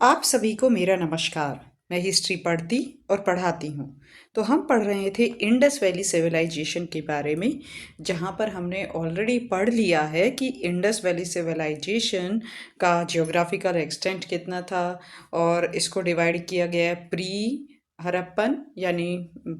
आप सभी को मेरा नमस्कार। मैं हिस्ट्री पढ़ती और पढ़ाती हूँ। तो हम पढ़ रहे थे इंडस वैली सिविलाइजेशन के बारे में, जहाँ पर हमने ऑलरेडी पढ़ लिया है कि इंडस वैली सिविलाइजेशन का जियोग्राफिकल एक्सटेंट कितना था और इसको डिवाइड किया गया है प्री हड़प्पन यानी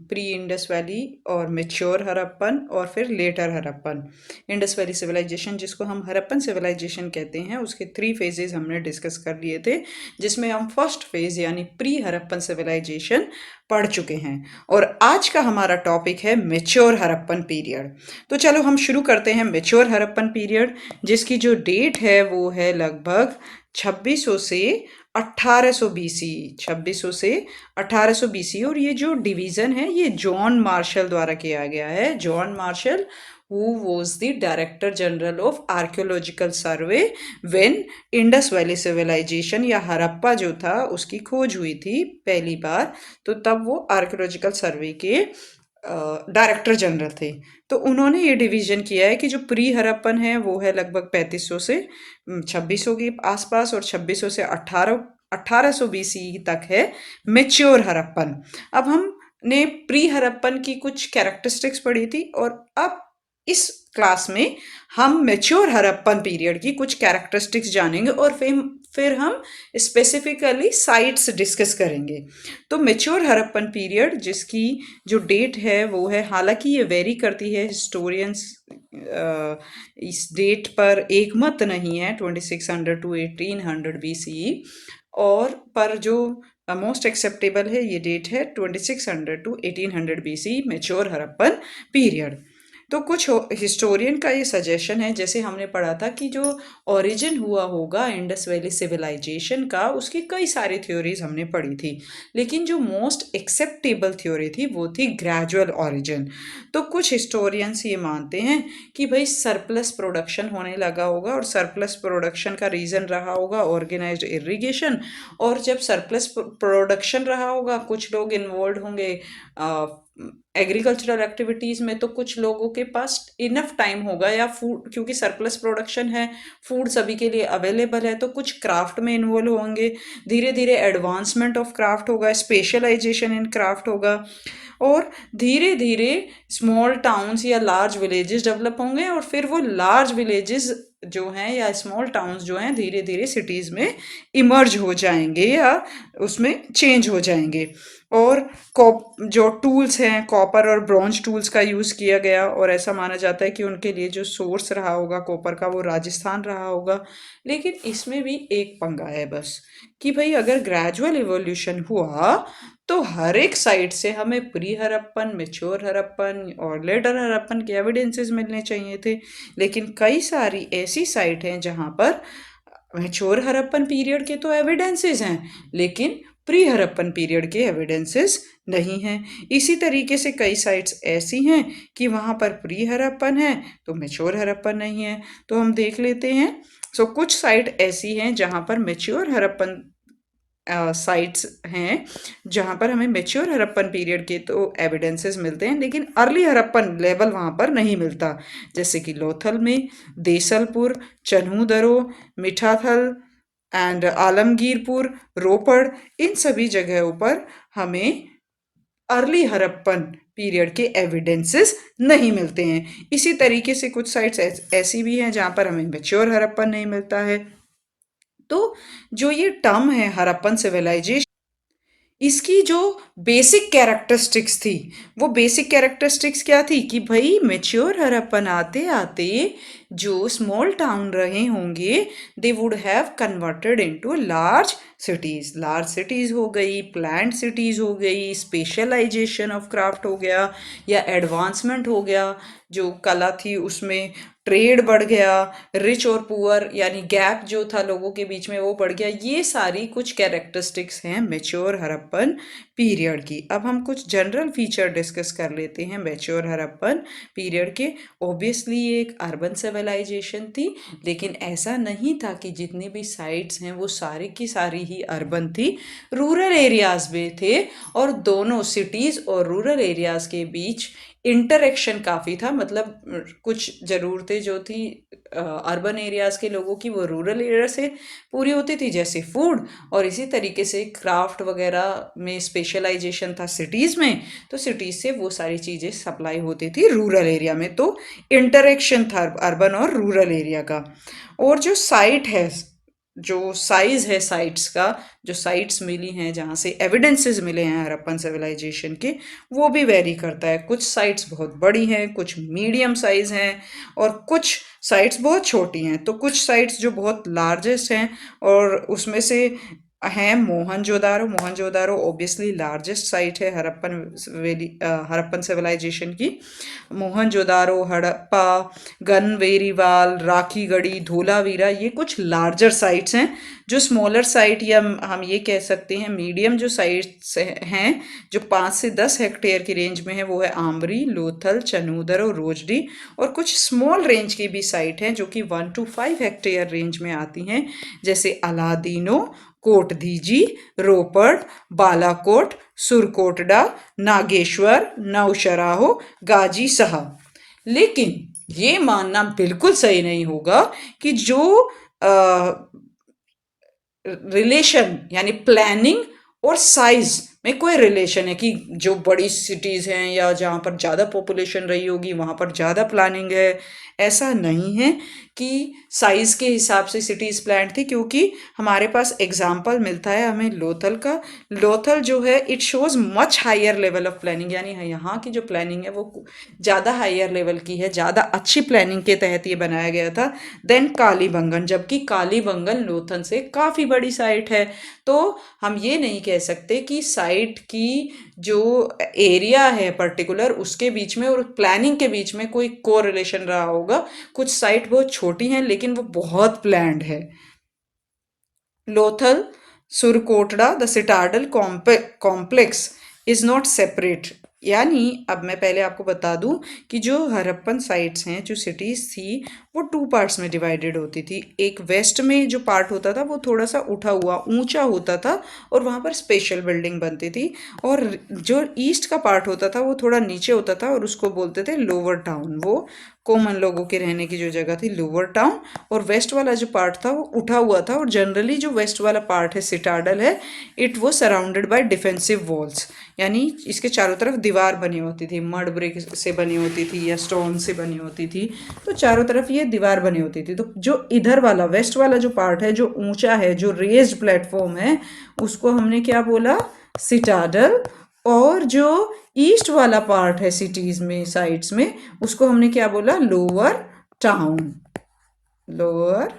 प्री इंडस वैली और मैच्योर हड़प्पन और फिर later Harappan. Indus valley civilisation जिसको हम हड़प्पन सिविलाइजेशन कहते हैं, उसके 3 फेजेस हमने डिस्कस कर लिए थे, जिसमें हम फर्स्ट फेज यानी प्री हड़प्पन सिविलाइजेशन पढ़ चुके हैं। और आज का हमारा टॉपिक है मैच्योर हड़प्पन पीरियड। तो चलो हम शुरू करते हैं मैच्योर हड़प्पन पीरियड, जिसकी जो डेट है वो है लगभग 2600 से 1800 बीसी। 2600 से 1800 बीसी। और ये जो डिवीज़न है ये जॉन मार्शल द्वारा किया गया है। John Marshall who was the director general of archaeological survey when Indus valley civilisation या हड़प्पा जो था उसकी खोज हुई थी पहली बार। तो तब वो आर्कियोलॉजिकल सर्वे के डायरेक्टर जनरल थे। तो उन्होंने ये डिवीजन किया है कि जो प्री हड़प्पन है वो है लगभग 3500 से 2600 के आसपास, और 2600 से 1800 बीसी तक है मैच्योर हड़प्पन। अब हमने प्री हड़प्पन की कुछ कैरेक्टरिस्टिक्स पढ़ी थी, और अब इस क्लास में हम मैच्योर हड़प्पन पीरियड की कुछ कैरेक्टरिस्टिक्स जानेंगे और फिर हम स्पेसिफिकली साइट्स डिस्कस करेंगे। तो मैच्योर हड़प्पन पीरियड जिसकी जो डेट है वो है, हालांकि ये वेरी करती है, हिस्टोरियंस इस डेट पर एक मत नहीं है, 2600 टू 1800 बीसी, और पर जो मोस्ट एक्सेप्टेबल है ये डेट है 2600 to 1800 BC mature Harappan period. तो कुछ हिस्टोरियन का ये सजेशन है, जैसे हमने पढ़ा था कि जो ओरिजिन हुआ होगा इंडस वैली सिविलाइजेशन का, उसकी कई सारी थ्योरीज हमने पढ़ी थी, लेकिन जो मोस्ट एक्सेप्टेबल थ्योरी थी वो थी ग्रेजुअल ओरिजिन। तो कुछ हिस्टोरियंस ये मानते हैं कि भाई सरप्लस प्रोडक्शन होने लगा होगा, और सरप्लस प्रोडक्शन का रीज़न रहा होगा ऑर्गेनाइज्ड इरिगेशन। और जब सरप्लस प्रोडक्शन रहा होगा, कुछ लोग इन्वॉल्व होंगे एग्रीकल्चरल एक्टिविटीज़ में, तो कुछ लोगों के पास इनफ टाइम होगा, या फूड, क्योंकि सरप्लस प्रोडक्शन है, फूड सभी के लिए अवेलेबल है, तो कुछ क्राफ्ट में इन्वॉल्व होंगे। धीरे धीरे एडवांसमेंट ऑफ क्राफ्ट होगा, स्पेशलाइजेशन इन क्राफ्ट होगा, और धीरे धीरे स्मॉल टाउन्स या लार्ज विलेजेस डेवलप होंगे, और फिर वो लार्ज विलेजेस जो हैं या स्मॉल टाउन्स जो हैं धीरे धीरे सिटीज़ में इमर्ज हो जाएंगे या उसमें चेंज हो जाएंगे। और जो टूल्स हैं, कॉपर और ब्रॉन्ज टूल्स का यूज़ किया गया, और ऐसा माना जाता है कि उनके लिए जो सोर्स रहा होगा कॉपर का वो राजस्थान रहा होगा। लेकिन इसमें भी एक पंगा है बस, कि भाई अगर ग्रेजुअल इवोल्यूशन हुआ तो हर एक साइड से हमें प्री हड़प्पन, मैच्योर हड़प्पन और लेटर हड़प्पन के एविडेंसेस मिलने चाहिए थे। लेकिन कई सारी ऐसी साइट हैं जहाँ पर मैच्योर हड़प्पन पीरियड के तो एविडेंसेस हैं, लेकिन प्री हड़प्पन पीरियड के एविडेंसेस नहीं हैं। इसी तरीके से कई साइट्स ऐसी हैं कि वहाँ पर प्री हड़प्पन है तो मैच्योर हड़प्पन नहीं है। तो हम देख लेते हैं। कुछ साइट ऐसी हैं जहाँ पर मैच्योर हड़प्पन साइट्स हैं, जहाँ पर हमें मैच्योर हड़प्पन पीरियड के तो एविडेंसेस मिलते हैं, लेकिन अर्ली हड़प्पन लेवल वहाँ पर नहीं मिलता, जैसे कि लोथल में, देसलपुर, चन्हूदरो, मिठाथल एंड आलमगीरपुर, रोपड़, इन सभी जगहों पर हमें अर्ली हड़प्पन पीरियड के एविडेंसेस नहीं मिलते हैं। इसी तरीके से कुछ साइट्स ऐसी भी हैं जहाँ पर हमें मैच्योर हड़प्पन नहीं मिलता है। तो जो ये टर्म है हड़प्पन सिविलाइजेशन, इसकी जो बेसिक कैरेक्टरिस्टिक्स थी, वो बेसिक कैरेक्टरिस्टिक्स क्या थी कि भाई मैच्योर हड़प्पन आते आते जो स्मॉल टाउन रहे होंगे they would have converted into large cities. Large cities हो गई, प्लान्ड सिटीज़ हो गई, स्पेशलाइजेशन ऑफ क्राफ्ट हो गया, या एडवांसमेंट हो गया, जो कला थी उसमें ट्रेड बढ़ गया, रिच और पुअर यानी गैप जो था लोगों के बीच में वो बढ़ गया। ये सारी कुछ कैरेक्टरिस्टिक्स हैं मैच्योर हड़प्पन पीरियड की। अब हम कुछ जनरल फीचर डिस्कस कर लेते हैं मैच्योर हड़प्पन पीरियड के। ऑब्वियसली ये एक अर्बन सिविलाइजेशन थी, लेकिन ऐसा नहीं था कि जितनी भी साइट्स हैं वो सारी की सारी ही अर्बन थी। रूरल एरियाज में थे, और दोनों सिटीज़ और रूरल एरियाज के बीच इंटरेक्शन काफ़ी था, मतलब कुछ ज़रूरतें जो थी अर्बन एरियाज़ के लोगों की वो रूरल एरिया से पूरी होती थी, जैसे फूड, और इसी तरीके से क्राफ्ट वगैरह में स्पेशलाइजेशन था सिटीज़ में, तो सिटीज़ से वो सारी चीज़ें सप्लाई होती थी रूरल एरिया में। तो इंटरेक्शन था अर्बन और रूरल एरिया का। और जो साइट है, जो साइज है साइट्स का, जो साइट्स मिली हैं जहाँ से एविडेंसेस मिले हैं हड़प्पन सिविलाइजेशन के, वो भी वेरी करता है। कुछ साइट्स बहुत बड़ी हैं, कुछ मीडियम साइज हैं, और कुछ साइट्स बहुत छोटी हैं। तो कुछ साइट्स जो बहुत लार्जेस्ट हैं, और उसमें से हैं Mohenjodaro. Mohenjodaro obviously largest site है हड़प्पन सिविलाइजेशन की। मोहनजोदारो, हड़प्पा, गनवेरीवाल, राखीगढ़ी, धोलावीरा, ये कुछ लार्जर साइट्स हैं। जो स्मॉलर साइट, या हम ये कह सकते हैं मीडियम जो साइट्स हैं, जो 5 से 10 हेक्टेयर की रेंज में है, वो है आमरी, लोथल, चनूदर और रोजडी। और कुछ स्मॉल रेंज की भी साइट हैं जो कि 1 to 5 हेक्टेयर रेंज में आती हैं, जैसे अलादीनो, कोटदीजी, रोपड़, बालाकोट, सुरकोटडा, नागेश्वर, नौशराहो, गाजी साहब। लेकिन ये मानना बिल्कुल सही नहीं होगा कि जो रिलेशन, यानी प्लानिंग और साइज में कोई रिलेशन है, कि जो बड़ी सिटीज़ हैं या जहाँ पर ज़्यादा पॉपुलेशन रही होगी वहाँ पर ज़्यादा प्लानिंग है, ऐसा नहीं है कि साइज़ के हिसाब से सिटीज़ प्लान थी। क्योंकि हमारे पास एग्जाम्पल मिलता है हमें लोथल का। लोथल जो है it shows much higher level of planning, यानी यहाँ की जो प्लानिंग है वो ज़्यादा हायर लेवल की है, ज़्यादा अच्छी प्लानिंग के तहत ये बनाया गया था देन कालीबंगन, जबकि कालीबंगन लोथल से काफ़ी बड़ी साइट है। तो हम ये नहीं कह सकते कि साइट की जो एरिया है पर्टिकुलर, उसके बीच में और प्लानिंग के बीच में कोई कोरिलेशन रहा होगा। कुछ साइट बहुत छोटी हैं लेकिन वो बहुत प्लान्ड है। Lothal, Surkotada, the citadel complex is not separate. यानी अब मैं पहले आपको बता दूं कि जो हड़प्पन साइट्स हैं, जो सिटीज़ थी, वो 2 पार्ट्स में डिवाइडेड होती थी। एक वेस्ट में जो पार्ट होता था वो थोड़ा सा उठा हुआ ऊंचा होता था और वहाँ पर स्पेशल बिल्डिंग बनती थी, और जो ईस्ट का पार्ट होता था वो थोड़ा नीचे होता था और उसको बोलते थे लोअर टाउन। वो कॉमन लोगों के रहने की जो जगह थी लोअर टाउन, और वेस्ट वाला जो पार्ट था वो उठा हुआ था। और जनरली जो वेस्ट वाला पार्ट है सिटाडल है, इट वो सराउंडेड बाय डिफेंसिव वॉल्स, यानी इसके चारों तरफ दीवार बनी होती थी, मड ब्रिक से बनी होती थी या स्टोन से बनी होती थी। तो चारों तरफ ये दीवार बनी होती थी। तो जो इधर वाला वेस्ट वाला जो पार्ट है, जो ऊंचा है, जो रेज्ड प्लेटफॉर्म है, उसको हमने क्या बोला, सिटाडल। और जो ईस्ट वाला पार्ट है सिटीज में, साइड्स में, उसको हमने क्या बोला, लोअर टाउन। Lower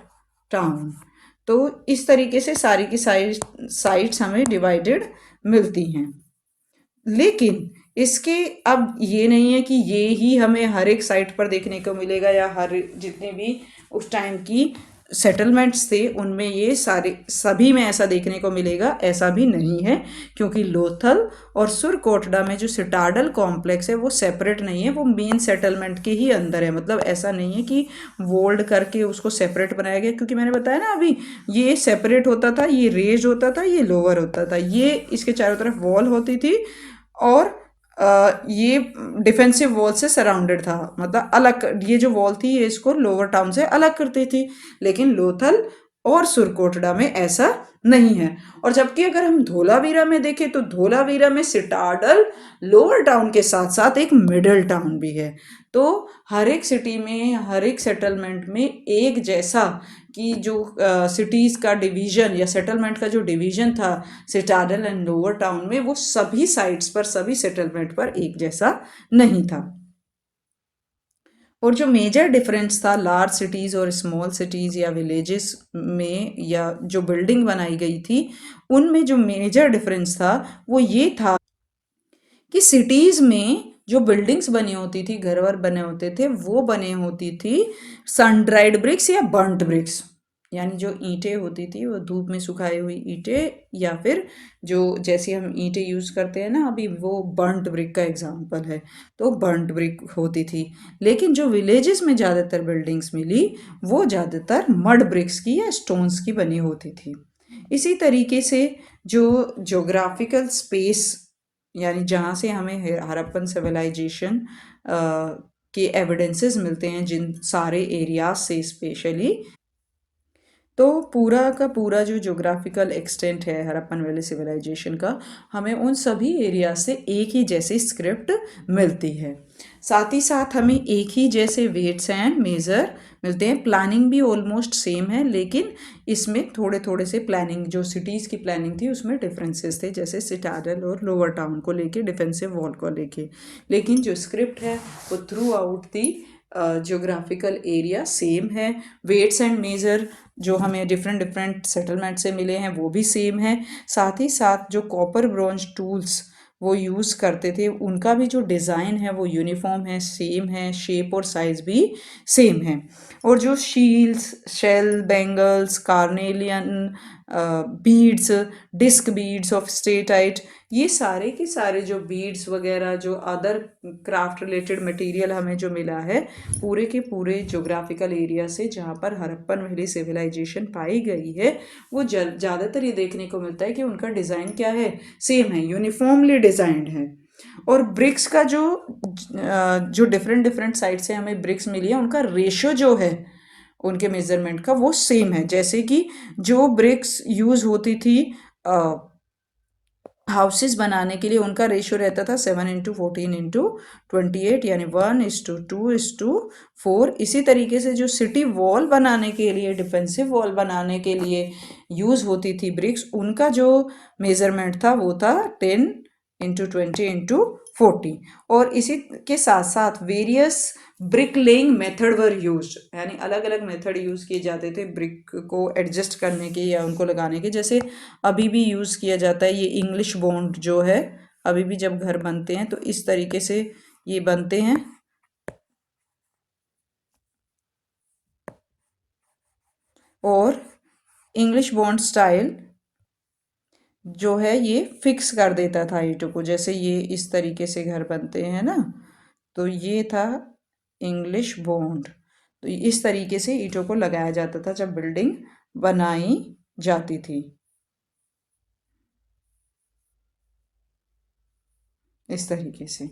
town. तो इस तरीके से सारी की साइट्स हमें डिवाइडेड मिलती हैं। लेकिन इसके अब ये नहीं है कि ये ही हमें हर एक साइट पर देखने को मिलेगा, या हर जितने भी उस टाइम की सेटलमेंट्स थे उनमें ये सारे सभी में ऐसा देखने को मिलेगा, ऐसा भी नहीं है। क्योंकि लोथल और सुरकोटड़ा में जो सिटाडल कॉम्प्लेक्स है वो सेपरेट नहीं है, वो मेन सेटलमेंट के ही अंदर है। मतलब ऐसा नहीं है कि वोल्ड करके उसको सेपरेट बनाया गया, क्योंकि मैंने बताया ना अभी, ये सेपरेट होता था, ये रेज होता था, ये लोअर होता था, ये इसके चारों तरफ वॉल होती थी, और ये डिफेंसिव वॉल से सराउंडेड था। मतलब अलग, ये जो वॉल थी ये इसको लोअर टाउन से अलग करती थी। लेकिन लोथल और सुरकोटड़ा में ऐसा नहीं है। और जबकि अगर हम धोलावीरा में देखें तो धोलावीरा में सिटाडल लोअर टाउन के साथ साथ एक मिडिल टाउन भी है। तो हर एक सिटी में, हर एक सेटलमेंट में एक जैसा, कि जो सिटीज़ का डिवीज़न या सेटलमेंट का जो डिवीज़न था सिटाडल एंड लोअर टाउन में, वो सभी साइट्स पर, सभी सेटलमेंट पर एक जैसा नहीं था। और जो मेजर डिफरेंस था लार्ज सिटीज़ और स्मॉल सिटीज़ या विलेजेस में, या जो बिल्डिंग बनाई गई थी उनमें, जो मेजर डिफरेंस था वो ये था कि सिटीज़ में जो बिल्डिंग्स बनी होती थी, घर वर बने होते थे, वो बने होती थी सन ड्राइड ब्रिक्स या बर्न्ट ब्रिक्स। यानी जो ईंटें होती थी वो धूप में सुखाई हुई ईंटें, या फिर जो जैसे हम ईंटें यूज़ करते हैं ना अभी, वो बर्न्ट ब्रिक का एग्जांपल है। तो बर्न्ट ब्रिक होती थी। लेकिन जो विलेजेस में ज़्यादातर बिल्डिंग्स मिली वो ज़्यादातर मड ब्रिक्स की या स्टोन्स की बनी होती थी। इसी तरीके से जो जोग्राफिकल स्पेस, यानी जहाँ से हमें हड़प्पन सिविलाइजेशन के एविडेंसेस मिलते हैं जिन सारे एरियाज से स्पेशली। तो पूरा का पूरा जो ज्योग्राफिकल एक्सटेंट है हड़प्पन वैली सिविलाइजेशन का, हमें उन सभी एरिया से एक ही जैसी स्क्रिप्ट मिलती है। साथ ही साथ हमें एक ही जैसे वेट्स एंड मेज़र मिलते हैं। प्लानिंग भी ऑलमोस्ट सेम है, लेकिन इसमें थोड़े थोड़े से प्लानिंग, जो सिटीज़ की प्लानिंग थी उसमें डिफरेंसेस थे, जैसे सिटाडल और लोअर टाउन को लेके, डिफेंसिव वॉल को लेके। लेकिन जो स्क्रिप्ट है वो through out the geographical area same है। वेट्स एंड मेज़र जो हमें डिफरेंट डिफरेंट सेटलमेंट से मिले हैं वो भी सेम है। साथ ही साथ जो कॉपर ब्रॉन्ज टूल्स वो यूज़ करते थे, उनका भी जो डिज़ाइन है वो यूनिफॉर्म है, सेम है, शेप और साइज़ भी सेम है। और जो shields, shell, bangles, carnelian beads, disc beads of steatite, ये सारे के सारे जो बीड्स वगैरह, जो अदर क्राफ्ट रिलेटेड मटेरियल हमें जो मिला है पूरे के पूरे ज्योग्राफिकल एरिया से जहाँ पर हड़प्पन वैली सिविलाइजेशन पाई गई है, वो ज़्यादातर ये देखने को मिलता है कि उनका डिज़ाइन क्या है, सेम है, यूनिफॉर्मली डिज़ाइंड है। और ब्रिक्स का जो डिफरेंट डिफरेंट साइड से हमें ब्रिक्स मिली है, उनका रेशो जो है उनके मेजरमेंट का वो सेम है। जैसे कि जो ब्रिक्स यूज़ होती थी हाउसेस बनाने के लिए, उनका रेशो रहता था 7:14:28, यानी 1:2:2:4। इसी तरीके से जो सिटी वॉल बनाने के लिए, डिफेंसिव वॉल बनाने के लिए यूज़ होती थी ब्रिक्स, उनका जो मेज़रमेंट था वो था 10:20:40। और इसी के साथ साथ various brick laying method were use, यानी अलग अलग मेथड यूज़ किए जाते थे ब्रिक को एडजस्ट करने के या उनको लगाने के। जैसे अभी भी यूज़ किया जाता है ये इंग्लिश बॉन्ड जो है, अभी भी जब घर बनते हैं तो इस तरीके से ये बनते हैं। और इंग्लिश बॉन्ड स्टाइल जो है ये फिक्स कर देता था ईंटों को, जैसे ये इस तरीके से घर बनते हैं ना, तो ये था इंग्लिश बॉन्ड। तो इस तरीके से ईंटों को लगाया जाता था जब बिल्डिंग बनाई जाती थी, इस तरीके से।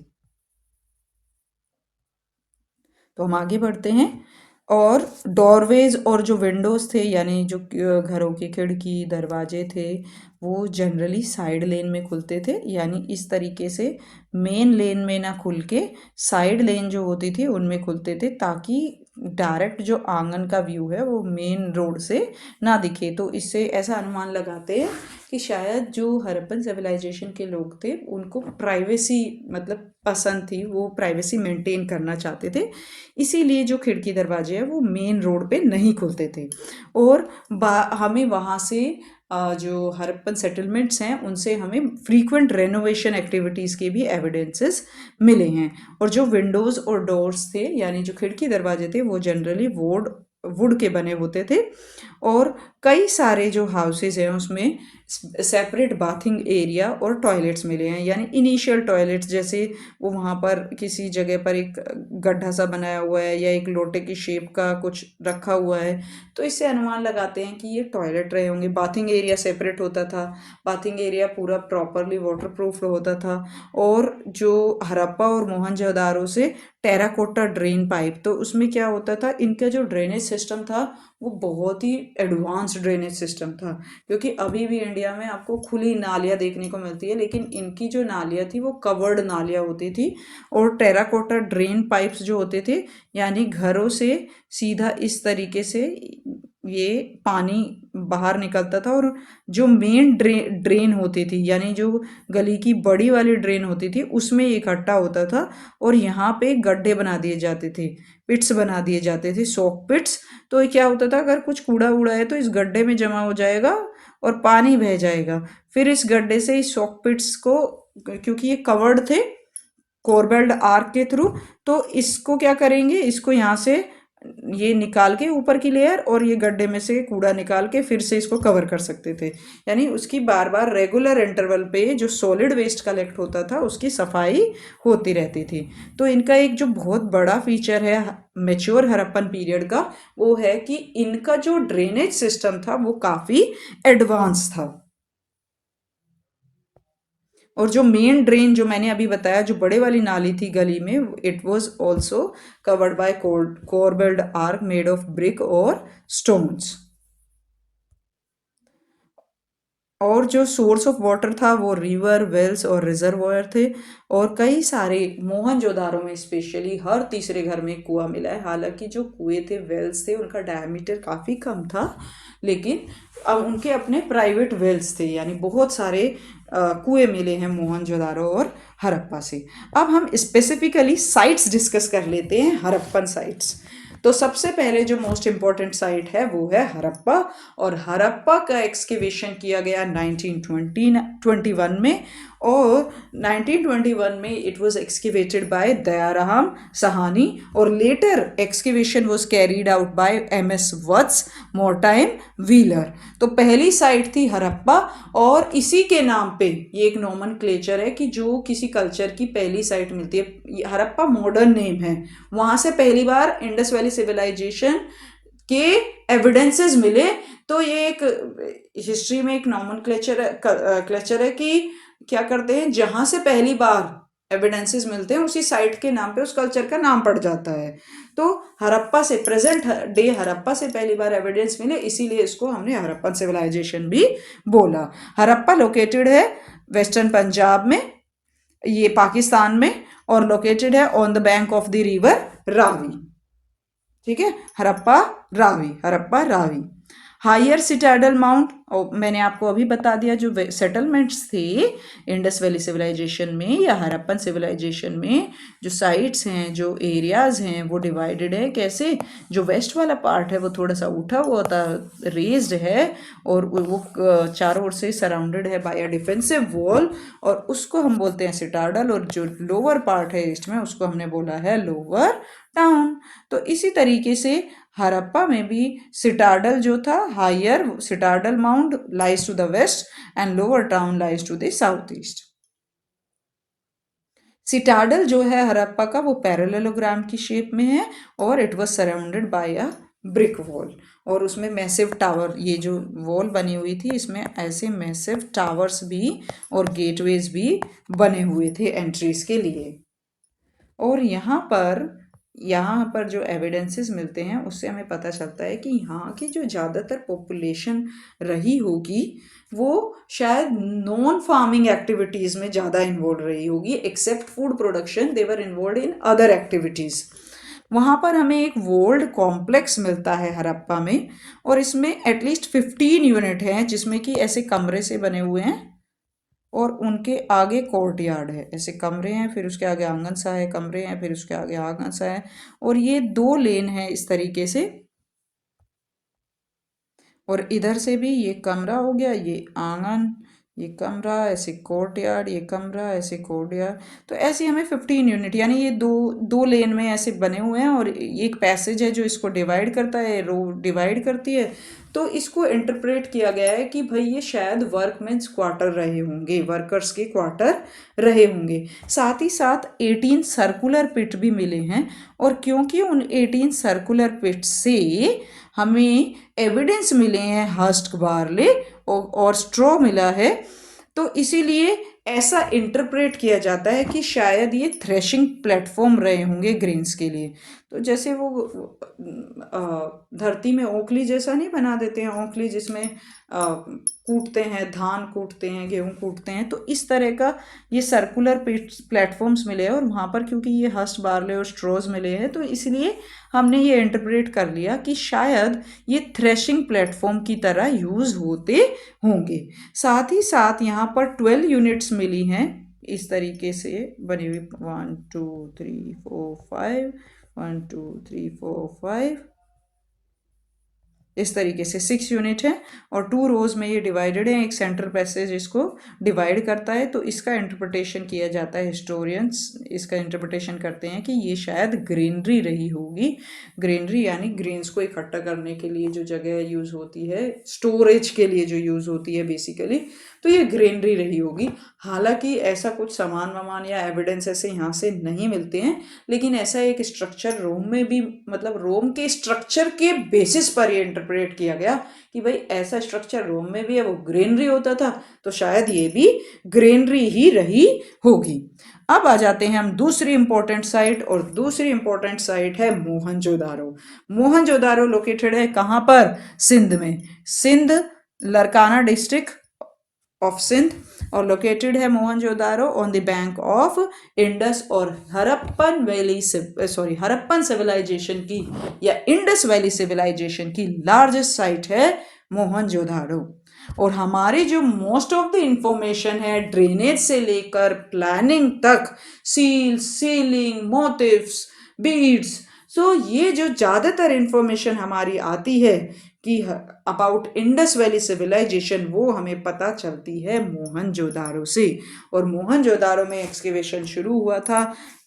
तो हम आगे बढ़ते हैं। और डोरवेज और जो विंडोज़ थे, यानी जो घरों की खिड़की दरवाजे थे, वो जनरली साइड लेन में खुलते थे, यानी इस तरीके से मेन लेन में ना खुल के साइड लेन जो होती थी उनमें खुलते थे, ताकि डायरेक्ट जो आंगन का व्यू है वो मेन रोड से ना दिखे। तो इससे ऐसा अनुमान लगाते हैं कि शायद जो हड़प्पन सिविलाइजेशन के लोग थे उनको प्राइवेसी मतलब पसंद थी, वो प्राइवेसी मेंटेन करना चाहते थे, इसीलिए जो खिड़की दरवाजे हैं वो मेन रोड पे नहीं खुलते थे। और हमें वहाँ से जो हड़प्पन सेटलमेंट्स हैं उनसे हमें फ्रीक्वेंट रेनोवेशन एक्टिविटीज़ के भी एविडेंसेस मिले हैं। और जो विंडोज़ और डोर्स थे, यानी जो खिड़की दरवाजे थे, वो जनरली वुड के बने होते थे। और कई सारे जो हाउसेज हैं उसमें सेपरेट बाथिंग एरिया और टॉयलेट्स मिले हैं, यानी इनिशियल टॉयलेट्स, जैसे वो वहाँ पर किसी जगह पर एक गड्ढा सा बनाया हुआ है या एक लोटे की शेप का कुछ रखा हुआ है, तो इससे अनुमान लगाते हैं कि ये टॉयलेट रहे होंगे। बाथिंग एरिया सेपरेट होता था, बाथिंग एरिया पूरा प्रॉपरली वाटरप्रूफ होता था। और जो हड़प्पा और मोहनजोदारो से टेराकोटा ड्रेन पाइप, तो उसमें क्या होता था, इनका जो ड्रेनेज सिस्टम था वो बहुत ही एडवांस ड्रेनेज सिस्टम था। क्योंकि अभी भी इंडिया में आपको खुली नालियाँ देखने को मिलती है, लेकिन इनकी जो नालियाँ थी वो कवर्ड नालियाँ होती थी। और टेराकोटा ड्रेन पाइप्स जो होते थे, यानी घरों से सीधा इस तरीके से ये पानी बाहर निकलता था, और जो मेन ड्रेन होती थी, यानी जो गली की बड़ी वाली ड्रेन होती थी, उसमें इकट्ठा होता था। और यहाँ पे गड्ढे बना दिए जाते थे, पिट्स बना दिए जाते थे, सॉक पिट्स। तो क्या होता था, अगर कुछ कूड़ा वूड़ा है तो इस गड्ढे में जमा हो जाएगा और पानी बह जाएगा। फिर इस गड्ढे से इस सॉक पिट्स को, क्योंकि ये कवर्ड थे कोरबेल्ड आर्क के थ्रू, तो इसको क्या करेंगे, इसको यहाँ से ये निकाल के ऊपर की लेयर, और ये गड्ढे में से कूड़ा निकाल के फिर से इसको कवर कर सकते थे। यानी उसकी बार बार रेगुलर इंटरवल पे जो सॉलिड वेस्ट कलेक्ट होता था उसकी सफाई होती रहती थी। तो इनका एक जो बहुत बड़ा फीचर है मेच्योर हड़प्पन पीरियड का, वो है कि इनका जो ड्रेनेज सिस्टम था वो काफ़ी एडवांस था। और जो मेन ड्रेन जो मैंने अभी बताया, जो बड़े वाली नाली थी गली में, it was also covered by corbelled arch made of brick और स्टोन्स। और जो सोर्स ऑफ वाटर था वो रिवर, वेल्स और रिजर्वायर थे। और कई सारे मोहनजोदारो में स्पेशली हर तीसरे घर में एक कुआं मिला है। हालांकि जो कुएं थे, वेल्स थे, उनका डायमीटर काफ़ी कम था, लेकिन अब उनके अपने प्राइवेट वेल्स थे, यानी बहुत सारे कुएं मिले हैं मोहनजोदारो और हड़प्पा से। अब हम स्पेसिफिकली साइट्स डिस्कस कर लेते हैं, हड़प्पन साइट्स। तो सबसे पहले जो मोस्ट इम्पॉर्टेंट साइट है वो है हड़प्पा। और हड़प्पा का एक्सकेवेशन किया गया 1921 में। और 1921 में it was excavated by Dayaram Sahni, और later excavation was carried out by M S Vats, Mortimer, Wheeler. तो पहली साइट थी हड़प्पा, और इसी के नाम पे ये एक नोमेनक्लेचर है कि जो किसी कल्चर की पहली साइट मिलती है, हड़प्पा मॉडर्न नेम है। वहां से पहली बार इंडस वैली सिविलाइजेशन के एविडेंसेस मिले। तो ये एक हिस्ट्री में एक क्लेचर है कि क्या करते हैं, जहां से पहली बार एविडेंसेस मिलते हैं उसी साइट के नाम पे उस कल्चर का नाम पड़ जाता है। तो हड़प्पा से, प्रेजेंट डे हड़प्पा से पहली बार एविडेंस मिले, इसीलिए इसको हमने हड़प्पन सिविलाइजेशन भी बोला। हड़प्पा लोकेटेड है वेस्टर्न पंजाब में, ये पाकिस्तान में, और लोकेटेड है on the bank of the river Ravi. ठीक है, Harappa Ravi, Harappa Ravi. Higher citadel mount, और मैंने आपको अभी बता दिया जो सेटलमेंट्स थे इंडस वैली सिविलाइजेशन में या हड़प्पन सिविलाइजेशन में, जो साइट्स हैं, जो एरियाज हैं, वो डिवाइडेड है कैसे। जो वेस्ट वाला पार्ट है वो थोड़ा सा उठा हुआ था, रेज्ड है, और वो चारों ओर से सराउंडेड है बाय अ डिफेंसिव वॉल, और उसको हम बोलते हैं सिटाडल। और जो लोअर पार्ट है ईस्ट में, उसको हमने बोला है लोअर टाउन। तो इसी तरीके से हड़प्पा में भी सिटाडल जो था, higher citadel mount lies to the west and lower town lies to the south east. Citadel जो है हड़प्पा का, वो पैरेललोग्राम की शेप में है, और it was surrounded by a brick wall. और उसमें मैसिव टावर, ये जो वॉल बनी हुई थी इसमें ऐसे मैसिव टावर्स भी और गेटवेज भी बने हुए थे एंट्रीज के लिए। और यहाँ पर जो एविडेंसेस मिलते हैं उससे हमें पता चलता है कि यहाँ की जो ज़्यादातर पॉपुलेशन रही होगी वो शायद नॉन फार्मिंग एक्टिविटीज़ में ज़्यादा इन्वॉल्व रही होगी। Except food production, they were involve in other activities. वहाँ पर हमें एक वॉल्ड कॉम्प्लेक्स मिलता है हड़प्पा में, और इसमें एटलीस्ट 15 यूनिट हैं, जिसमें कि ऐसे कमरे से बने हुए हैं, और उनके आगे कोर्टयार्ड है, ऐसे कमरे हैं, फिर उसके आगे आंगन सा है, कमरे हैं, फिर उसके आगे आंगन सा है, और ये 2 लेन है इस तरीके से। और इधर से भी ये कमरा हो गया, ये आंगन, ये कमरा, ऐसे कोर्टयार्ड, ये कमरा, ऐसे कोर्टयार्ड। तो ऐसे हमें 15 यूनिट, यानी ये दो दो लेन में ऐसे बने हुए हैं, और एक पैसेज है जो इसको डिवाइड करता है, रो डिवाइड करती है। तो इसको इंटरप्रेट किया गया है कि भाई ये शायद वर्कमेंस क्वार्टर रहे होंगे, वर्कर्स के क्वार्टर रहे होंगे। साथ ही साथ 18 सर्कुलर पिट भी मिले हैं, और क्योंकि उन 18 सर्कुलर पिट से हमें एविडेंस मिले हैं हस्ट बार्ले और स्ट्रॉ मिला है, तो इसीलिए ऐसा इंटरप्रेट किया जाता है कि शायद ये थ्रेशिंग प्लेटफॉर्म रहे होंगे ग्रेन्स के लिए। तो जैसे वो धरती में ओखली जैसा नहीं बना देते हैं, ओखली जिसमें कूटते हैं, धान कूटते हैं, गेहूँ कूटते हैं, तो इस तरह का ये सर्कुलर प्लेटफॉर्म्स मिले हैं। और वहाँ पर क्योंकि ये हस्ट बार्ले और स्ट्रॉज मिले हैं, तो इसलिए हमने ये इंटरप्रेट कर लिया कि शायद ये थ्रेशिंग प्लेटफॉर्म की तरह यूज़ होते होंगे। साथ ही साथ यहाँ पर 12 यूनिट्स मिली हैं इस तरीके से बनी हुई, 1 2 3 4 5, 1 2 3 4 5, इस तरीके से 6 यूनिट है, और 2 रोज में ये डिवाइडेड है, एक सेंटर पैसेज इसको डिवाइड करता है। तो इसका इंटरप्रिटेशन किया जाता है, हिस्टोरियंस इसका इंटरप्रिटेशन करते हैं कि ये शायद ग्रीनरी रही होगी। ग्रीनरी यानी ग्रीन्स को इकट्ठा करने के लिए जो जगह यूज़ होती है, स्टोरेज के लिए जो यूज़ होती है बेसिकली, तो ये ग्रेनरी रही होगी। हालांकि ऐसा कुछ सामान वामान या एविडेंस ऐसे यहाँ से नहीं मिलते हैं, लेकिन ऐसा एक स्ट्रक्चर रोम में भी, मतलब रोम के स्ट्रक्चर के बेसिस पर ये इंटरप्रेट किया गया कि भाई ऐसा स्ट्रक्चर रोम में भी है, वो ग्रेनरी होता था, तो शायद ये भी ग्रेनरी ही रही होगी। अब आ जाते हैं हम दूसरी इंपॉर्टेंट साइट, और दूसरी इंपॉर्टेंट साइट है मोहनजोदारो। मोहनजोदारो लोकेटेड है कहाँ पर? सिंध में। सिंध, लरकाना डिस्ट्रिक्ट ऑफ सिंध, और लोकेटेड है Mohenjodaro on the bank of Indus और Harappan valley, sorry Harappan civilization की या इंडस वैली सिविलाइजेशन की लार्जेस्ट साइट है मोहनजोदारो। और हमारी जो मोस्ट ऑफ द इंफॉर्मेशन है ड्रेनेज से लेकर प्लानिंग तक, seal, sealing, motifs, beads, so ये जो ज़्यादातर इंफॉर्मेशन हमारी आती है कि अबाउट इंडस वैली सिविलाइजेशन, वो हमें पता चलती है मोहनजोदारो से। और मोहनजोदारो में एक्सकेवेशन शुरू हुआ था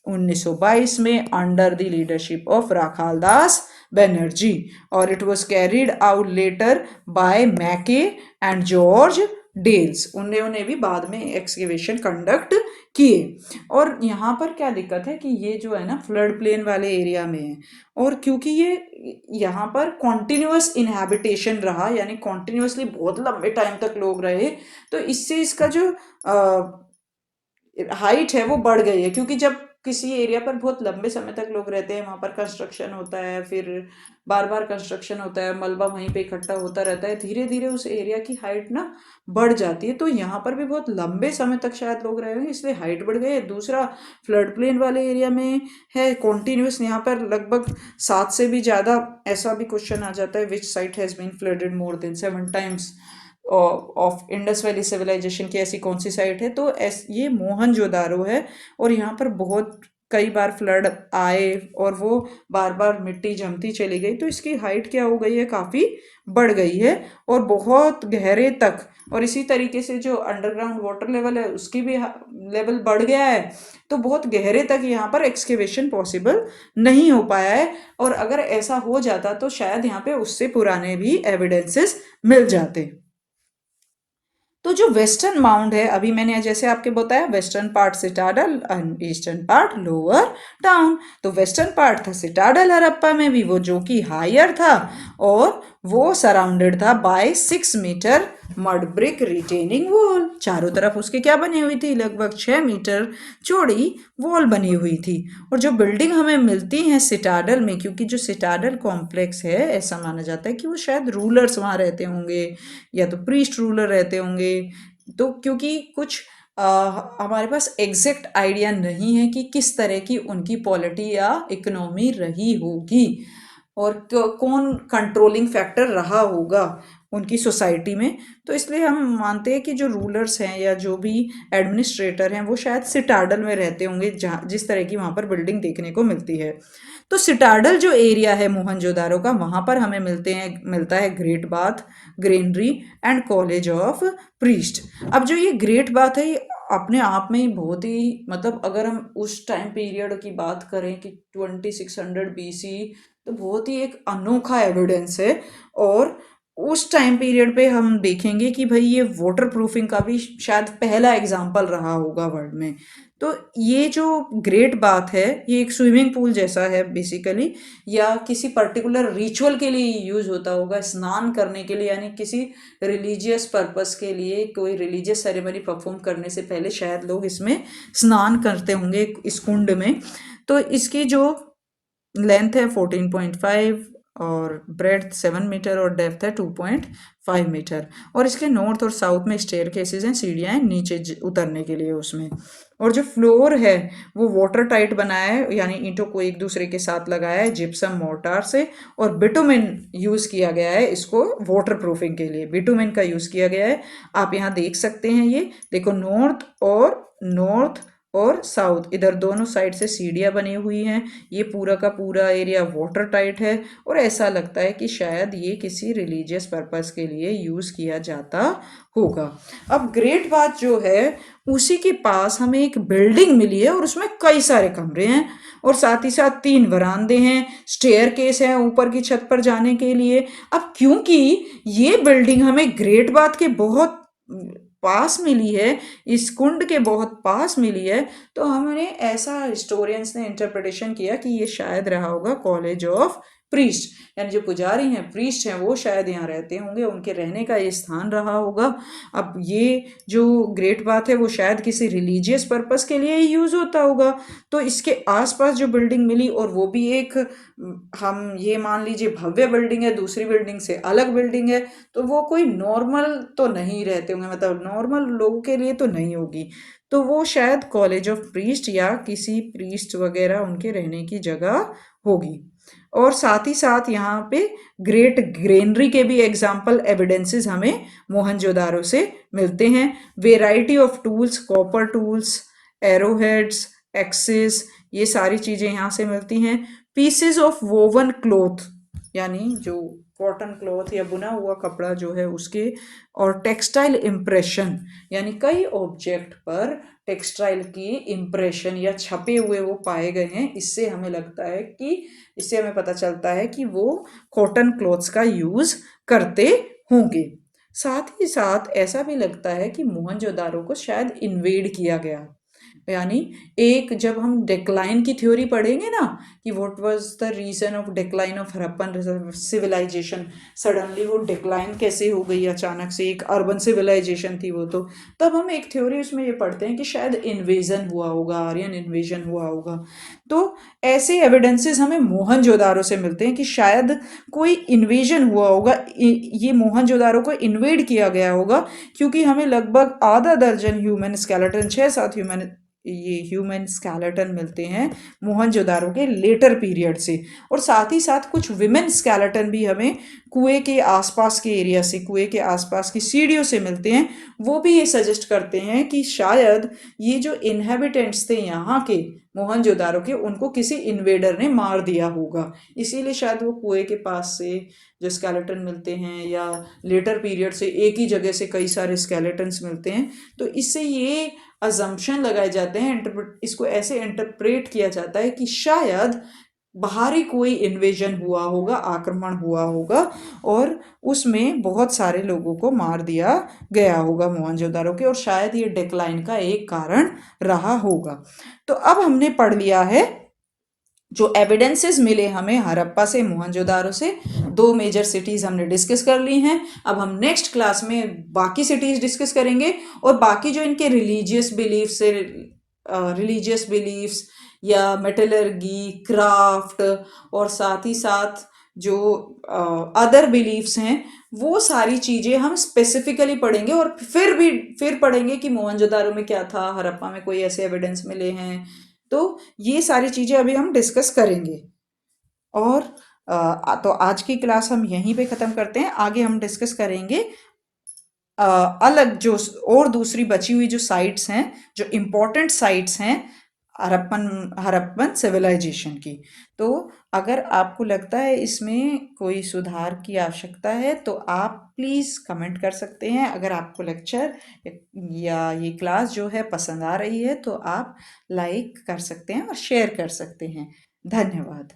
1922 में under the leadership of Rakhal Das Banerji, और it was carried out later by Mackay and George Dales. उन्होंने भी बाद में एक्सकेवेशन कंडक्ट किए। और यहाँ पर क्या दिक्कत है कि ये जो है ना फ्लड प्लेन वाले एरिया में है, और क्योंकि ये यहाँ पर कॉन्टिन्यूअस इनहैबिटेशन रहा, यानी कॉन्टिन्यूअसली बहुत लंबे टाइम तक लोग रहे, तो इससे इसका जो हाइट है वो बढ़ गई है। क्योंकि जब किसी एरिया पर बहुत लंबे समय तक लोग रहते हैं, वहाँ पर कंस्ट्रक्शन होता है, फिर बार बार कंस्ट्रक्शन होता है, मलबा वहीं पे इकट्ठा होता रहता है, धीरे धीरे उस एरिया की हाइट ना बढ़ जाती है। तो यहाँ पर भी बहुत लंबे समय तक शायद लोग रहे होंगे, इसलिए हाइट बढ़ गई है। दूसरा, फ्लड प्लेन वाले एरिया में है कॉन्टिन्यूस, यहाँ पर लगभग 7 से भी ज़्यादा, ऐसा भी क्वेश्चन आ जाता है, which site has been flooded more than 7 times of Indus valley civilization की ऐसी कौन सी साइट है? तो ये मोहनजोदारो है। और यहाँ पर बहुत कई बार फ्लड आए और वो बार बार मिट्टी जमती चली गई, तो इसकी हाइट क्या हो गई है, काफ़ी बढ़ गई है और बहुत गहरे तक। और इसी तरीके से जो अंडरग्राउंड वाटर लेवल है उसकी भी लेवल बढ़ गया है, तो बहुत गहरे तक यहाँ पर एक्सकेवेशन पॉसिबल नहीं हो पाया है। और अगर ऐसा हो जाता तो शायद यहाँ पे उससे पुराने भी एविडेंसेस मिल जाते। तो जो वेस्टर्न माउंड है, अभी मैंने जैसे आपके बताया, western part citadel and eastern part lower town. तो वेस्टर्न पार्ट था सिटाडल हड़प्पा में भी, वो जो कि हायर था, और वो सराउंडेड था by 6 metre mud brick retaining wall. चारों तरफ उसके क्या बनी हुई थी? लगभग 6 मीटर चौड़ी वॉल बनी हुई थी। और जो बिल्डिंग हमें मिलती हैं सिटाडल में, क्योंकि जो सिटाडल कॉम्प्लेक्स है, ऐसा माना जाता है कि वो शायद रूलर्स वहाँ रहते होंगे, या तो प्रीस्ट रूलर रहते होंगे। तो क्योंकि कुछ हमारे पास एग्जैक्ट आइडिया नहीं है कि किस तरह की उनकी पॉलिटी या इकोनॉमी रही होगी, और कौन कंट्रोलिंग फैक्टर रहा होगा उनकी सोसाइटी में। तो इसलिए हम मानते हैं कि जो रूलर्स हैं या जो भी एडमिनिस्ट्रेटर हैं वो शायद सिटाडल में रहते होंगे, जहाँ जिस तरह की वहाँ पर बिल्डिंग देखने को मिलती है। तो सिटाडल जो एरिया है मोहनजोदारो का, वहाँ पर हमें मिलता है great bath, granary and college of priest. अब जो ये ग्रेट बाथ है, ये अपने आप में ही बहुत ही, मतलब अगर हम उस टाइम पीरियड की बात करें कि 2600 BC, तो बहुत ही एक अनोखा एविडेंस है। और उस टाइम पीरियड पे हम देखेंगे कि भाई ये वाटर प्रूफिंग का भी शायद पहला एग्जाम्पल रहा होगा वर्ल्ड में। तो ये जो ग्रेट बाथ है, ये एक स्विमिंग पूल जैसा है बेसिकली, या किसी पर्टिकुलर रिचुअल के लिए यूज होता होगा, स्नान करने के लिए, यानी किसी रिलीजियस पर्पस के लिए, कोई रिलीजियस सेरेमनी परफॉर्म करने से पहले शायद लोग इसमें स्नान करते होंगे इस कुंड में। तो इसकी जो लेंथ है 14.5 और ब्रेड्थ 7 मीटर और डेप्थ है 2.5 मीटर। और इसके नॉर्थ और साउथ में स्टेयर केसेस हैं, सीढ़ियाँ हैं नीचे उतरने के लिए उसमें। और जो फ्लोर है वो वाटर टाइट बनाया है, यानी ईंटों को एक दूसरे के साथ लगाया है जिप्सम मोर्टार से, और बिटुमिन यूज़ किया गया है इसको वाटर प्रूफिंग के लिए, बिटुमिन का यूज़ किया गया है। आप यहाँ देख सकते हैं, ये देखो नॉर्थ और साउथ, इधर दोनों साइड से सीढ़ियाँ बनी हुई हैं। ये पूरा का पूरा एरिया वाटर टाइट है, और ऐसा लगता है कि शायद ये किसी रिलीजियस पर्पस के लिए यूज़ किया जाता होगा। अब ग्रेट बाथ जो है उसी के पास हमें एक बिल्डिंग मिली है, और उसमें कई सारे कमरे हैं, और साथ ही साथ 3 वरांदे हैं, स्टेयर केस है ऊपर की छत पर जाने के लिए। अब क्योंकि ये बिल्डिंग हमें ग्रेट बाथ के बहुत पास मिली है, इस कुंड के बहुत पास मिली है, तो हमने ऐसा हिस्टोरियंस ने इंटरप्रिटेशन किया कि ये शायद रहा होगा कॉलेज ऑफ प्रीस्ट, यानी जो पुजारी हैं, प्रीस्ट हैं, वो शायद यहाँ रहते होंगे, उनके रहने का ये स्थान रहा होगा। अब ये जो ग्रेट बात है वो शायद किसी रिलीजियस पर्पस के लिए ही यूज़ होता होगा। तो इसके आसपास जो बिल्डिंग मिली, और वो भी एक हम ये मान लीजिए भव्य बिल्डिंग है, दूसरी बिल्डिंग से अलग बिल्डिंग है, तो वो कोई नॉर्मल तो नहीं रहते होंगे, मतलब नॉर्मल लोगों के लिए तो नहीं होगी। तो वो शायद कॉलेज ऑफ प्रीस्ट या किसी प्रीस्ट वगैरह उनके रहने की जगह होगी। और साथ ही साथ यहाँ पे ग्रेट ग्रेनरी के भी एग्जाम्पल एविडेंसेस हमें मोहनजोदारो से मिलते हैं। Variety of tools, copper tools, arrowheads, axis, ये सारी चीज़ें यहाँ से मिलती हैं। पीसेस ऑफ वोवन क्लोथ, यानी जो कॉटन क्लॉथ या बुना हुआ कपड़ा जो है उसके, और टेक्सटाइल इम्प्रेशन, यानी कई ऑब्जेक्ट पर टेक्सटाइल की इम्प्रेशन या छपे हुए वो पाए गए हैं। इससे हमें लगता है कि, इससे हमें पता चलता है कि वो कॉटन क्लॉथ्स का यूज़ करते होंगे। साथ ही साथ ऐसा भी लगता है कि मोहनजोदारो को शायद इन्वेड किया गया, यानी एक जब हम डिक्लाइन की थ्योरी पढ़ेंगे ना कि what was the reason of decline of Harappan civilization, suddenly वो डिक्लाइन कैसे हो गई अचानक से, एक अर्बन सिविलाइजेशन थी वो, तो तब हम एक थ्योरी उसमें ये पढ़ते हैं कि शायद इन्वेजन हुआ होगा, आर्यन इन्वेजन हुआ होगा। तो ऐसे एविडेंसेस हमें मोहनजोदारो से मिलते हैं कि शायद कोई इन्वेजन हुआ होगा, ये मोहनजोदारो को इन्वेड किया गया होगा, क्योंकि हमें लगभग आधा दर्जन ह्यूमन स्केलेटन, 6-7 ह्यूमन स्केलेटन मिलते हैं मोहनजोदारो के लेटर पीरियड से। और साथ ही साथ कुछ विमेन स्केलेटन भी हमें कुएं के आसपास के एरिया से, कुएं के आसपास की सीढ़ियों से मिलते हैं। वो भी ये सजेस्ट करते हैं कि शायद ये जो इनहेबिटेंट्स थे यहाँ के मोहनजोदारो के, उनको किसी इन्वेडर ने मार दिया होगा, इसीलिए शायद वो कुएं के पास से जो स्केलेटन मिलते हैं, या लेटर पीरियड से एक ही जगह से कई सारे स्केलेटन्स मिलते हैं। तो इससे ये अजम्पशन लगाए जाते हैं, इसको ऐसे इंटरप्रेट किया जाता है कि शायद बाहरी कोई इन्वेजन हुआ होगा, आक्रमण हुआ होगा, और उसमें बहुत सारे लोगों को मार दिया गया होगा मोहनजोदारो के, और शायद ये डिक्लाइन का एक कारण रहा होगा। तो अब हमने पढ़ लिया है जो एविडेंसेस मिले हमें हड़प्पा से, मोहनजोदारो से। 2 मेजर सिटीज़ हमने डिस्कस कर ली हैं। अब हम नेक्स्ट क्लास में बाकी सिटीज़ डिस्कस करेंगे, और बाकी जो इनके रिलीजियस बिलीफ्स या मेटलर्जी, क्राफ्ट, और साथ ही साथ जो अदर बिलीफ्स हैं, वो सारी चीज़ें हम स्पेसिफिकली पढ़ेंगे, और फिर पढ़ेंगे कि मोहनजोदारो में क्या था, हड़प्पा में कोई ऐसे एविडेंस मिले हैं। तो ये सारी चीज़ें अभी हम डिस्कस करेंगे। और तो आज की क्लास हम यहीं पे ख़त्म करते हैं। आगे हम डिस्कस करेंगे अलग जो और दूसरी बची हुई जो साइट्स हैं, जो इम्पोर्टेंट साइट्स हैं हड़प्पन सिविलाइजेशन की। तो अगर आपको लगता है इसमें कोई सुधार की आवश्यकता है, तो आप प्लीज़ कमेंट कर सकते हैं। अगर आपको लेक्चर या ये क्लास जो है पसंद आ रही है, तो आप लाइक कर सकते हैं और शेयर कर सकते हैं। धन्यवाद।